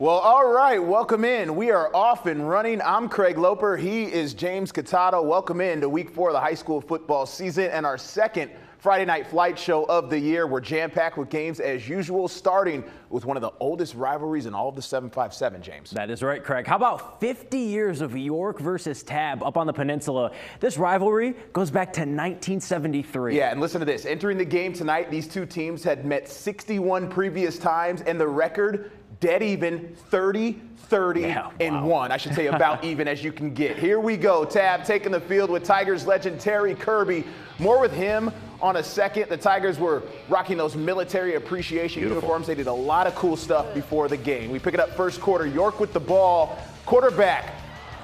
Well, all right, welcome in. We are off and running. I'm Craig Loper. He is James Catato. Welcome in to week 4 of the high school football season and our second Friday Night Flight show of the year. We're jam-packed with games as usual, starting with one of the oldest rivalries in all of the 757, James. That is right, Craig. How about 50 years of York versus Tab up on the peninsula? This rivalry goes back to 1973. Yeah, and listen to this. Entering the game tonight, these two teams had met 61 previous times, and the record dead even, 30-1. I should say about even as you can get. Here we go. Tab taking the field with Tigers legend Terry Kirby. More with him on a second. The Tigers were rocking those military appreciation uniforms. They did a lot of cool stuff before the game. We pick it up first quarter. York with the ball. Quarterback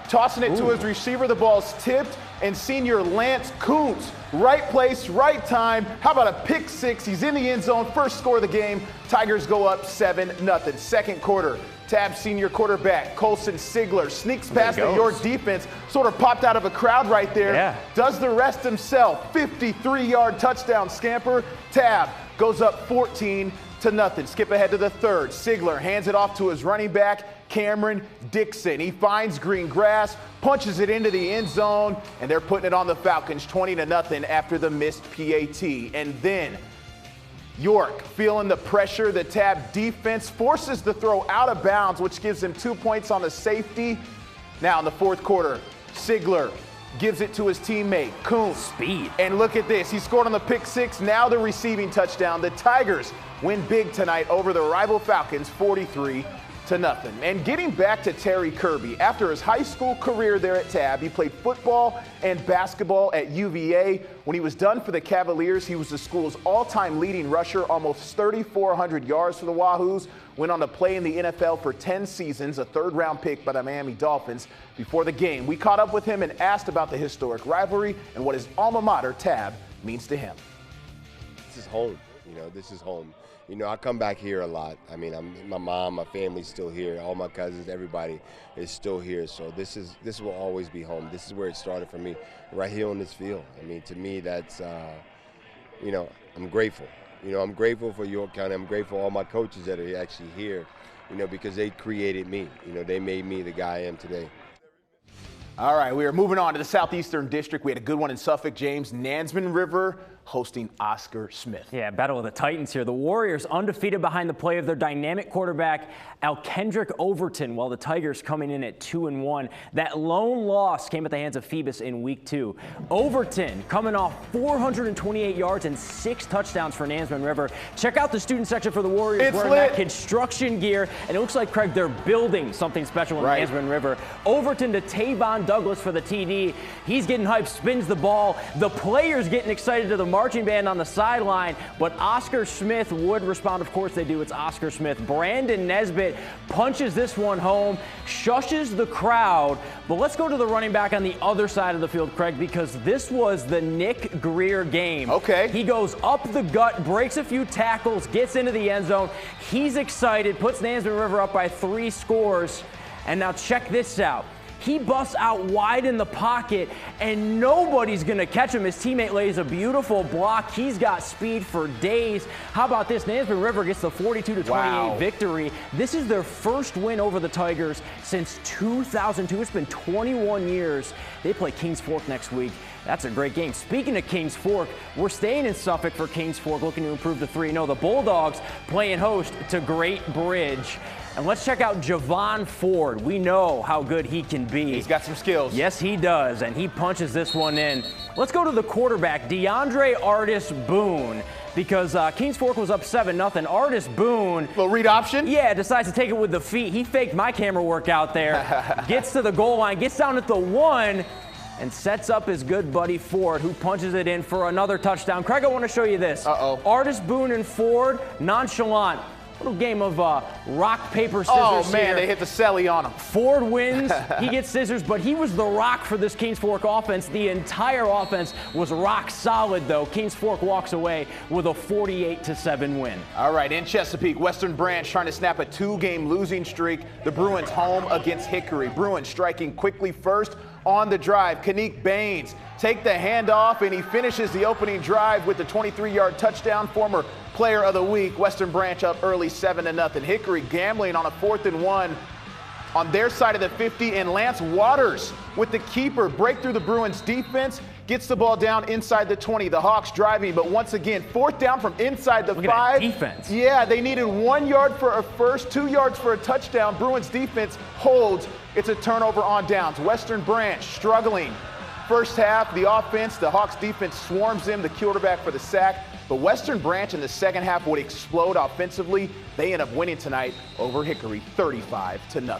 tossing it to his receiver. The ball's tipped, and senior Lance Kuntz, right place, right time. How about a pick six? He's in the end zone. First score of the game. Tigers go up 7-0. Second quarter, Tab senior quarterback Colson Sigler sneaks past the York defense, sort of popped out of a crowd right there. Does the rest himself. 53-yard touchdown scamper. Tab goes up 14-0. Skip ahead to the third. Sigler hands it off to his running back, Cameron Dixon. He finds green grass, punches it into the end zone, and they're putting it on the Falcons 20-0 after the missed PAT. And then York, feeling the pressure, the Tab defense forces the throw out of bounds, which gives them 2 points on the safety. Now in the fourth quarter, Sigler gives it to his teammate, Kuntz. Speed. And look at this. He scored on the pick six, now the receiving touchdown. The Tigers win big tonight over the rival Falcons, 43-0. And getting back to Terry Kirby, after his high school career there at Tab, he played football and basketball at UVA. When he was done for the Cavaliers, he was the school's all-time leading rusher, almost 3,400 yards for the Wahoos. Went on to play in the NFL for 10 seasons, a third-round pick by the Miami Dolphins. Before the game, we caught up with him and asked about the historic rivalry and what his alma mater, Tab, means to him. This is home. This is home. I come back here a lot. I mean, my mom, my family's still here. All my cousins, everybody is still here. So this will always be home. This is where it started for me, right here on this field. I mean, to me, that's, I'm grateful. I'm grateful for York County. I'm grateful for all my coaches that are actually here, because they created me. They made me the guy I am today. All right, we are moving on to the Southeastern District. We had a good one in Suffolk, James. Nansemond River hosting Oscar Smith. Yeah, battle of the Titans here. The Warriors undefeated behind the play of their dynamic quarterback, Alkendrick Overton, while the Tigers coming in at 2-1. That lone loss came at the hands of Phoebus in week 2. Overton coming off 428 yards and 6 touchdowns for Nansemond River. Check out the student section for the Warriors wearing that construction gear, and it looks like, Craig, they're building something special in Nansemond River. Overton to Tavon Douglas for the TD. He's getting hyped, spins the ball. The players getting excited to the marching band on the sideline, but Oscar Smith would respond. Of course they do. It's Oscar Smith. Brandon Nesbitt punches this one home, shushes the crowd. But let's go to the running back on the other side of the field, Craig, because this was the Nick Greer game. Okay. He goes up the gut, breaks a few tackles, gets into the end zone. He's excited, puts Nansemond River up by 3 scores. And now check this out. He busts out wide in the pocket, and nobody's going to catch him. His teammate lays a beautiful block. He's got speed for days. How about this? Nansemond River gets the 42-28 victory. This is their first win over the Tigers since 2002. It's been 21 years. They play Kings Fork next week. That's a great game. Speaking of Kings Fork, we're staying in Suffolk for Kings Fork, looking to improve to 3-0. The Bulldogs playing host to Great Bridge. And let's check out Javon Ford. We know how good he can be. He's got some skills. Yes, he does, and he punches this one in. Let's go to the quarterback, DeAndre Artis Boone, because Kings Fork was up 7-0. Artis Boone. Little read option? Yeah, decides to take it with the feet. He faked my camera work out there. Gets to the goal line, gets down at the 1, and sets up his good buddy Ford, who punches it in for another touchdown. Craig, I want to show you this. Artis Boone and Ford, nonchalant. Little game of rock, paper, scissors. Oh, man, here. they hit the celly on him. Ford wins. He gets scissors, but he was the rock for this Kings Fork offense. The entire offense was rock solid, though. Kings Fork walks away with a 48-7 win. All right, in Chesapeake, Western Branch trying to snap a 2-game losing streak. The Bruins home against Hickory. Bruins striking quickly first on the drive. Kanique Baines take the handoff, and he finishes the opening drive with the 23-yard touchdown. Former player of the week. Western Branch up early 7-0. Hickory gambling on a 4th and 1 on their side of the 50, and Lance Waters with the keeper break through the Bruins defense, gets the ball down inside the 20. The Hawks driving, but once again, 4th down from inside the 5. That defense. Yeah, they needed 1 yard for a first, 2 yards for a touchdown. Bruins defense holds. It's a turnover on downs. Western Branch struggling. First half, the offense, the Hawks defense swarms him, the quarterback for the sack. But Western Branch in the second half would explode offensively. They end up winning tonight over Hickory 35-0.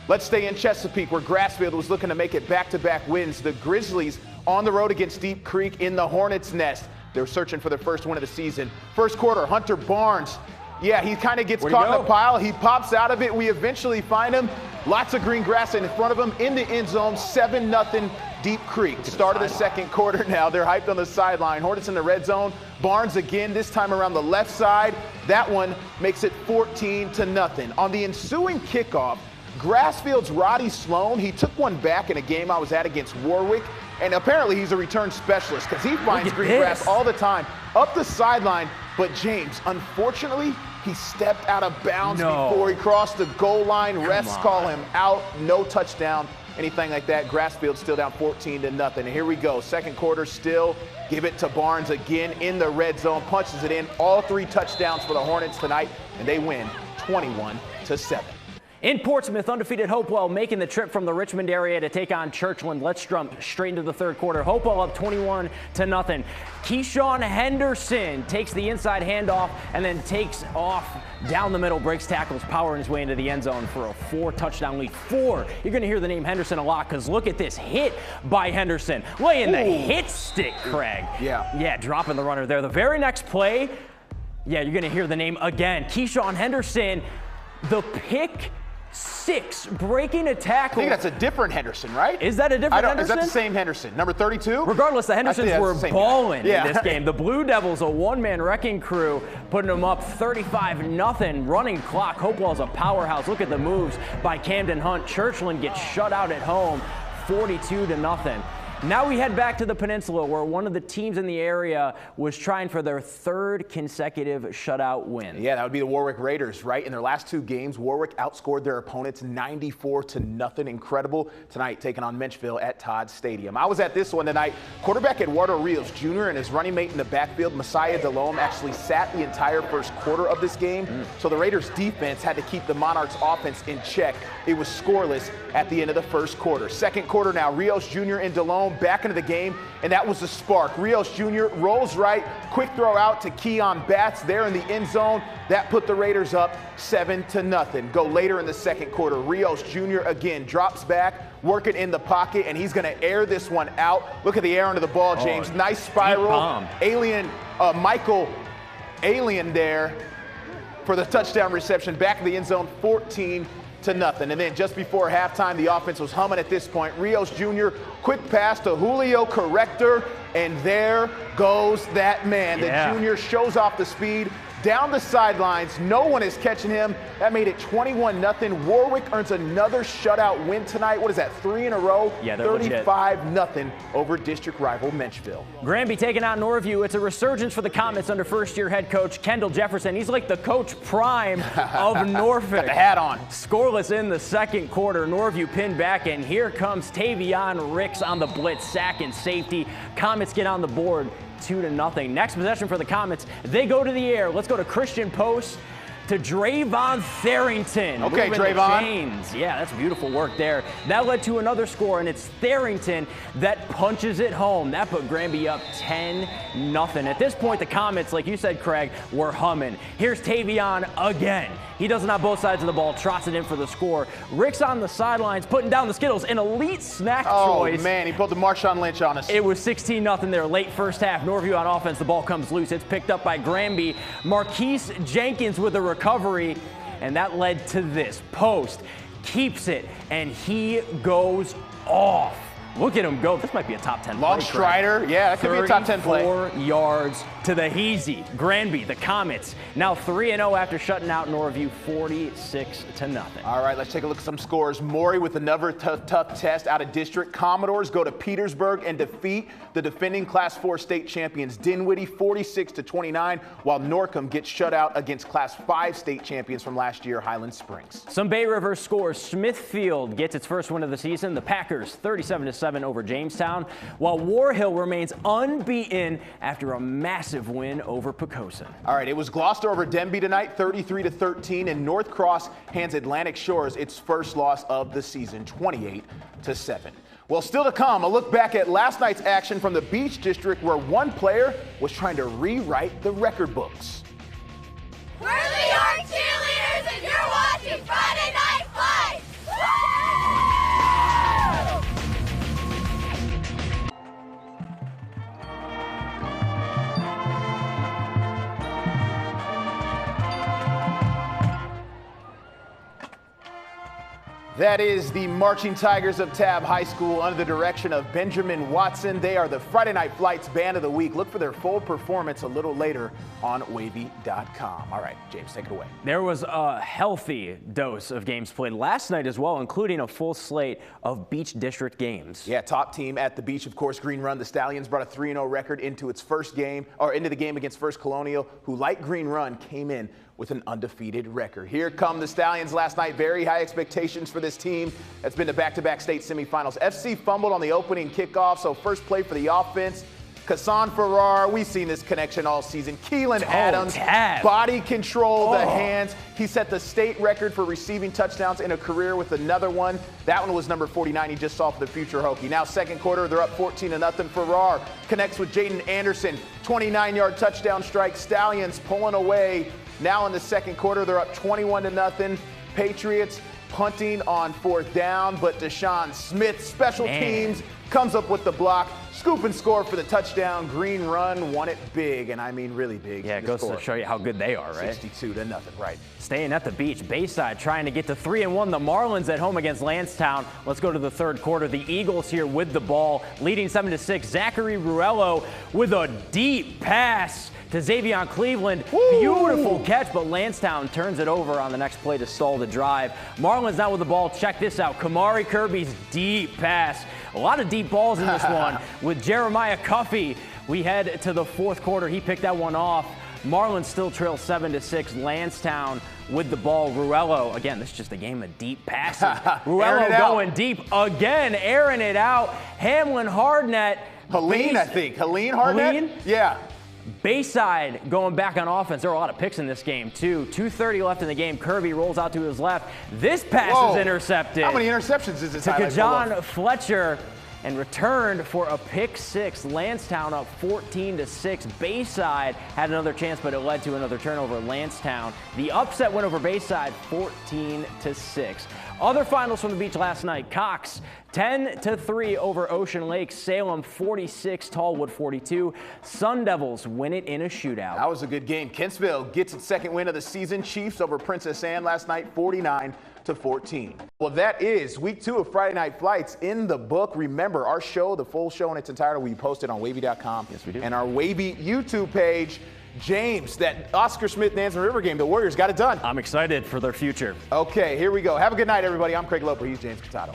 Let's stay in Chesapeake, where Grassfield was looking to make it back-to-back wins. The Grizzlies on the road against Deep Creek in the Hornets' nest. They're searching for their first win of the season. First quarter, Hunter Barnes. Yeah, he kind of gets caught in the pile. He pops out of it. We eventually find him. Lots of green grass in front of him in the end zone. 7-0 Deep Creek. Start of the second quarter now. They're hyped on the sideline. Hornets in the red zone. Barnes again, this time around the left side. That one makes it 14-0. On the ensuing kickoff, Grassfield's Roddy Sloan, he took one back in a game I was at against Warwick, and apparently he's a return specialist because he finds green grass all the time. Up the sideline, but James, unfortunately, he stepped out of bounds before he crossed the goal line. Refs call him out, no touchdown, anything like that. Grassfield still down 14-0. And here we go, second quarter still. Give it to Barnes again in the red zone, punches it in. All 3 touchdowns for the Hornets tonight, and they win 21-7. In Portsmouth, undefeated Hopewell making the trip from the Richmond area to take on Churchland. Let's jump straight into the third quarter. Hopewell up 21-0. Keyshawn Henderson takes the inside handoff and then takes off down the middle, breaks tackles, powering his way into the end zone for a 4-touchdown lead. 4. You're going to hear the name Henderson a lot because look at this hit by Henderson. Laying the hit stick, Craig. Yeah, dropping the runner there. The very next play, yeah, you're going to hear the name again. Keyshawn Henderson, the pick 6, breaking a tackle. I think that's a different Henderson, right? Is that a different Henderson? Is that the same Henderson? Number 32? Regardless, the Hendersons were balling in this game. The Blue Devils, a one-man wrecking crew, putting them up 35-0. Running clock. Hopewell's a powerhouse. Look at the moves by Camden Hunt. Churchland gets shut out at home, 42-0. Now we head back to the peninsula, where one of the teams in the area was trying for their 3rd consecutive shutout win. Yeah, that would be the Warwick Raiders, right? In their last 2 games, Warwick outscored their opponents 94-0. Incredible tonight, taking on Menchville at Todd Stadium. I was at this one tonight. Quarterback Eduardo Rios Jr. and his running mate in the backfield, Messiah Delome, actually sat the entire first quarter of this game. So the Raiders defense had to keep the Monarchs offense in check. It was scoreless at the end of the first quarter. Second quarter now, Rios Jr. and Delome back into the game, and that was the spark. Rios Jr. rolls right, quick throw out to Keon Batts there in the end zone. That put the Raiders up 7-0. Go later in the second quarter. Rios Jr. again drops back, working in the pocket, and he's going to air this one out. Look at the air under the ball, James. Nice spiral. Michael Alien there for the touchdown reception. Back in the end zone, 14-0. And then just before halftime, the offense was humming at this point. Rios Jr., quick pass to Julio Corrector, and there goes that man. The junior shows off the speed down the sidelines. No one is catching him. That made it 21-0. Warwick earns another shutout win tonight. What is that, 3 in a row? Yeah, they're 35-0 over district rival Menchville. Granby taking on Norview. It's a resurgence for the Comets under first-year head coach Kendall Jefferson. He's like the coach prime of Norfolk. Got the hat on. Scoreless in the second quarter. Norview pinned back, and here comes Tavion Ricks on the blitz, sack and safety. Comets get on the board 2-0. Next possession for the Comets, they go to the air. Let's go to Christian Post to Drayvon Tharrington. Okay, Drayvon. Yeah, that's beautiful work there. That led to another score, and it's Tharrington that punches it home. That put Granby up 10-0. At this point, the Comets, like you said, Craig, were humming. Here's Tavion again. He does it on both sides of the ball, trots it in for the score. Rick's on the sidelines, putting down the Skittles, an elite snack choice. Oh, man, he pulled the Marshawn Lynch on us. It was 16-0 there, late first half. Norview on offense, the ball comes loose. It's picked up by Granby. Marquise Jenkins with a recovery, and that led to this. Post keeps it, and he goes off. Look at him go. This might be a top 10 Long play. strider. Yeah, that could be a top 10 play. 34 yards, to the Heezy. Granby, the Comets, now 3-0 after shutting out Norview 46-0. All right, let's take a look at some scores. Maury with another tough test out of district. Commodores go to Petersburg and defeat the defending Class 4 state champions Dinwiddie 46-29, while Norcom gets shut out against Class 5 state champions from last year, Highland Springs. Some Bay River scores. Smithfield gets its first win of the season. The Packers 37-7 over Jamestown, while War Hill remains unbeaten after a massive win over Poquoson. All right, it was Gloucester over Denby tonight, 33-13, and North Cross hands Atlantic Shores its first loss of the season, 28-7. Well, still to come, a look back at last night's action from the Beach District, where one player was trying to rewrite the record books. We're the York Cheerleaders, and you're watching Friday Night Fights! That is the Marching Tigers of Tab High School under the direction of Benjamin Watson. They are the Friday Night Flights Band of the Week. Look for their full performance a little later on wavy.com. All right, James, take it away. There was a healthy dose of games played last night as well, including a full slate of Beach District games. Yeah, top team at the Beach, of course, Green Run. The Stallions brought a 3-0 record into its first game, or into the game against First Colonial, who, like Green Run, came in with an undefeated record. Here come the Stallions last night. Very high expectations for this team that's been to back-to-back state semifinals. FC fumbled on the opening kickoff, so first play for the offense. Kassan Farrar, we've seen this connection all season. Keelan Adams, body control, the hands. He set the state record for receiving touchdowns in a career with another one. That one was number 49 he just saw for the future Hokie. Now second quarter, they're up 14-0. Farrar connects with Jaden Anderson. 29-yard touchdown strike. Stallions pulling away. Now in the second quarter, they're up 21-0. Patriots punting on fourth down, but Deshaun Smith, special teams, comes up with the block. Scoop and score for the touchdown. Green Run won it big, and I mean really big. Yeah, it goes to show you how good they are, right? 62-0, right. Staying at the Beach, Bayside trying to get to 3-1. The Marlins at home against Lansdowne. Let's go to the third quarter. The Eagles here with the ball, leading 7-6. Zachary Ruello with a deep pass to Xavion Cleveland. Woo! Beautiful catch, but Lansdowne turns it over on the next play to stall the drive. Marlins now with the ball. Check this out. Kamari Kirby's deep pass. A lot of deep balls in this one with Jeremiah Cuffey. We head to the fourth quarter. He picked that one off. Marlins still trail 7-6. Lansdowne with the ball. Ruello, again, this is just a game of deep passes. Ruello going deep again, airing it out. Hamlin Hardnett. Helene, I think. Helene Hardnett? Helene? Yeah. Bayside going back on offense. There were a lot of picks in this game, too. 2:30 left in the game. Kirby rolls out to his left. This pass is intercepted. How many interceptions is this? To John Fletcher and returned for a pick six. Lansdowne up 14-6. Bayside had another chance, but it led to another turnover. Lansdowne, the upset win over Bayside, 14-6. Other finals from the Beach last night. Cox 10-3 over Ocean Lake. Salem 46, Tallwood 42. Sun Devils win it in a shootout. That was a good game. Kentsville gets its second win of the season. Chiefs over Princess Anne last night, 49-14. Well, that is week 2 of Friday Night Flights in the book. Remember, our show, the full show in its entirety, will be posted on wavy.com. Yes, we do. And our Wavy YouTube page. James, that Oscar Smith Nansemond River game, the Warriors got it done. I'm excited for their future. Okay, here we go. Have a good night, everybody. I'm Craig Loper. He's James Catato.